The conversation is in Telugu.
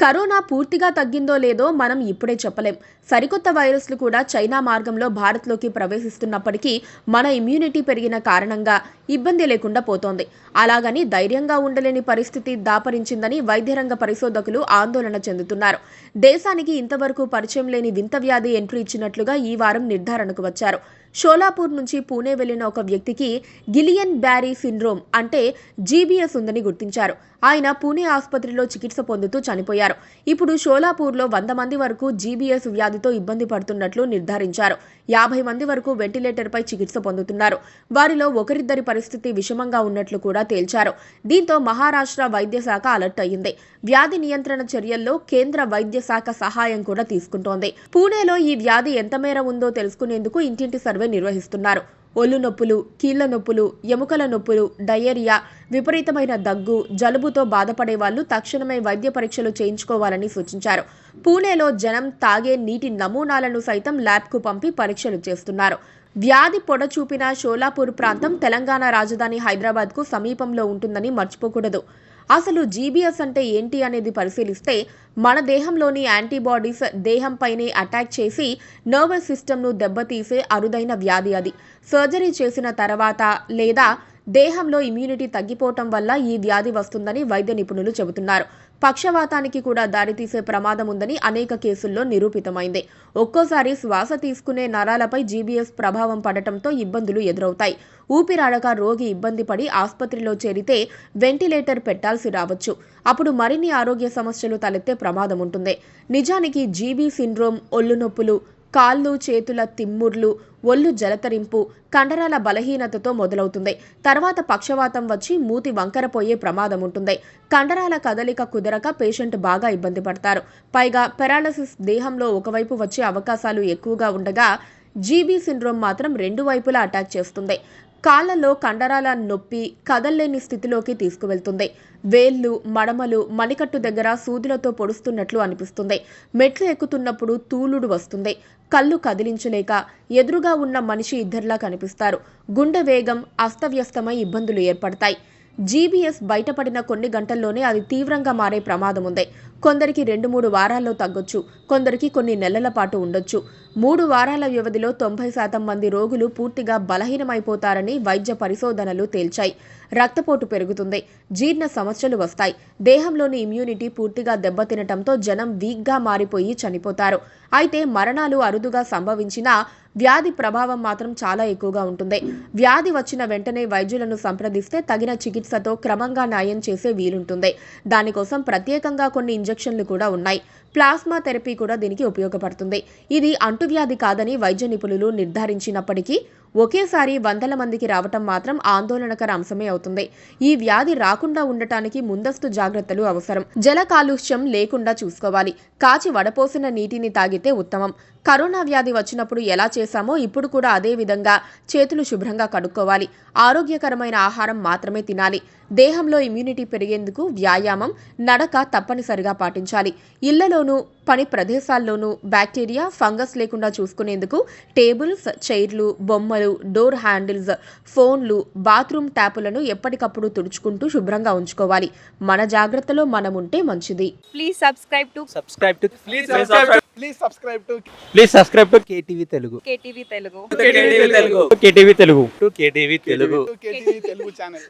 కరోనా పూర్తిగా తగ్గిందో లేదో మనం ఇప్పుడే చెప్పలేం. సరికొత్త వైరస్లు కూడా చైనా మార్గంలో భారత్లోకి ప్రవేశిస్తున్నప్పటికీ మన ఇమ్యూనిటీ పెరిగిన కారణంగా ఇబ్బంది లేకుండా పోతోంది. అలాగని ధైర్యంగా ఉండలేని పరిస్థితి దాపరించిందని వైద్యరంగ పరిశోధకులు ఆందోళన చెందుతున్నారు. దేశానికి ఇంతవరకు పరిచయం లేని వింత వ్యాధి ఎంట్రీ ఇచ్చినట్లుగా ఈ వారం నిర్ధారణకు వచ్చారు. షోలాపూర్ నుంచి పూణే వెళ్లిన ఒక వ్యక్తికి గిలియన్ బ్యారీ సిండ్రోమ్ అంటే జీబీఎస్ ఉందని గుర్తించారు. ఆయన పూణే ఆసుపత్రిలో చికిత్స పొందుతూ చనిపోయారు. ఇప్పుడు షోలాపూర్లో 100 మంది వరకు జీబీఎస్ వ్యాధితో ఇబ్బంది పడుతున్నట్లు నిర్ధారించారు. 50 మంది వరకు వెంటిలేటర్పై చికిత్స పొందుతున్నారు. వారిలో ఒకరిద్దరి పరిస్థితి విషమంగా ఉన్నట్లు కూడా తేల్చారు. దీంతో మహారాష్ట్ర వైద్య శాఖ అలర్ట్ అయ్యింది. వ్యాధి నియంత్రణ చర్యల్లో కేంద్ర వైద్య శాఖ సహాయం కూడా తీసుకుంటోంది. పూణేలో ఈ వ్యాధి ఎంత మేర ఉందో తెలుసుకునేందుకు ఇంటింటి సర్వే నిర్వహిస్తున్నారు. ఒళ్ళు నొప్పులు, కీళ్ల నొప్పులు, ఎముకల నొప్పులు, డయేరియా, విపరీతమైన దగ్గు, జలుబుతో బాధపడే వాళ్లు తక్షణమే వైద్య పరీక్షలు చేయించుకోవాలని సూచించారు. పూణేలో జనం తాగే నీటి నమూనాలను సైతం ల్యాబ్కు పంపి పరీక్షలు చేస్తున్నారు. వ్యాధి పొడ చూపిన షోలాపూర్ ప్రాంతం తెలంగాణ రాజధాని హైదరాబాద్కు సమీపంలో ఉంటుందని మర్చిపోకూడదు. అసలు జీబీఎస్ అంటే ఏంటి అనేది పరిశీలిస్తే మన దేహంలోని యాంటీబాడీస్ దేహంపైనే అటాక్ చేసి నర్వస్ సిస్టమ్ను దెబ్బతీసే అరుదైన వ్యాధి అది. సర్జరీ చేసిన తర్వాత లేదా దేహంలో ఇమ్యూనిటీ తగ్గిపోవటం వల్ల ఈ వ్యాధి వస్తుందని వైద్య నిపుణులు చెబుతున్నారు. పక్షవాతానికి కూడా దారితీసే ప్రమాదం ఉందని అనేక కేసుల్లో నిరూపితమైంది. ఒక్కోసారి శ్వాస తీసుకునే నరాలపై జీబీఎస్ ప్రభావం పడటంతో ఇబ్బందులు ఎదురవుతాయి. ఊపిరాడక రోగి ఇబ్బంది పడి ఆసుపత్రిలో చేరితే వెంటిలేటర్ పెట్టాల్సి రావచ్చు. అప్పుడు మరిన్ని ఆరోగ్య సమస్యలు తలెత్తే ప్రమాదం ఉంటుంది. నిజానికి జీబీ సిండ్రోమ్ ఒళ్ళు నొప్పులు, కాళ్ళు చేతుల తిమ్ముర్లు, ఒళ్ళు జలతరింపు, కండరాల బలహీనతతో మొదలవుతుంది. తర్వాత పక్షవాతం వచ్చి మూతి వంకరపోయే ప్రమాదం ఉంటుంది. కండరాల కదలిక కుదరక పేషెంట్ బాగా ఇబ్బంది పడతారు. పైగా పెరాలసిస్ దేహంలో ఒకవైపు వచ్చే అవకాశాలు ఎక్కువగా ఉండగా జీబీ సిండ్రోమ్ మాత్రం 2 వైపులా అటాక్ చేస్తుంది. కాళ్లలో కండరాల నొప్పి కదల్లేని స్థితిలోకి తీసుకువెళ్తుంది. వేళ్లు, మడమలు, మణికట్టు దగ్గర సూదులతో పొడుస్తున్నట్లు అనిపిస్తుంది. మెట్లు ఎక్కుతున్నప్పుడు తూలుడు వస్తుంది. కళ్ళు కదిలించలేక ఎదురుగా ఉన్న మనిషి ఇద్దరిలా కనిపిస్తారు. గుండె వేగం అస్తవ్యస్తమై ఇబ్బందులు ఏర్పడతాయి. జీబీఎస్ బయటపడిన కొన్ని గంటల్లోనే అది తీవ్రంగా మారే ప్రమాదం ఉంది. కొందరికి 2-3 వారాల్లో తగ్గొచ్చు, కొందరికి కొన్ని నెలల పాటు ఉండొచ్చు. 3 వారాల వ్యవధిలో 90% మంది రోగులు పూర్తిగా బలహీనమైపోతారని వైద్య పరిశోధనలు తేల్చాయి. రక్తపోటు పెరుగుతుంది, జీర్ణ సమస్యలు వస్తాయి. దేహంలోని ఇమ్యూనిటీ పూర్తిగా దెబ్బతినటంతో జనం వీక్గా మారిపోయి చనిపోతారు. అయితే మరణాలు అరుదుగా సంభవించినా వ్యాధి ప్రభావం మాత్రం చాలా ఎక్కువగా ఉంటుంది. వ్యాధి వచ్చిన వెంటనే వైద్యులను సంప్రదిస్తే తగిన చికిత్సతో క్రమంగా నయం చేసే వీలుంటుంది. దానికోసం ప్రత్యేకంగా కొన్ని ఇంజెక్షన్లు కూడా ఉన్నాయి. ప్లాస్మా థెరపీ కూడా దీనికి ఉపయోగపడుతుంది. ఇది అంటువ్యాధి కాదని వైద్య నిపుణులు నిర్ధారించినప్పటికీ ఒకేసారి 100 మందికి రావటం మాత్రం ఆందోళనకర అంశమే అవుతుంది. ఈ వ్యాధి రాకుండా ఉండటానికి ముందస్తు జాగ్రత్తలు అవసరం. జల కాలుష్యం లేకుండా చూసుకోవాలి. కాచి వడపోసిన నీటిని తాగితే ఉత్తమం. కరోనా వ్యాధి వచ్చినప్పుడు ఎలా చేశామో ఇప్పుడు కూడా అదే విధంగా చేతులు శుభ్రంగా కడుక్కోవాలి. ఆరోగ్యకరమైన ఆహారం మాత్రమే తినాలి. దేహంలో ఇమ్యూనిటీ పెరిగేందుకు వ్యాయామం, నడక తప్పనిసరిగా పాటించాలి. ఇళ్లలోనూ పని ప్రదేశాల్లోనూ బ్యాక్టీరియా, ఫంగస్ లేకుండా చూసుకునేందుకు టేబుల్స్, చైర్లు, బొమ్మలు, డోర్ హ్యాండిల్స్, ఫోన్లు, బాత్రూమ్ ట్యాపులను ఎప్పటికప్పుడు తుడుచుకుంటూ శుభ్రంగా ఉంచుకోవాలి. మన జాగ్రత్తలో మనం ఉంటే మంచిది. Please subscribe to KTV Telugu. KTV Telugu. KTV Telugu. KTV Telugu channel.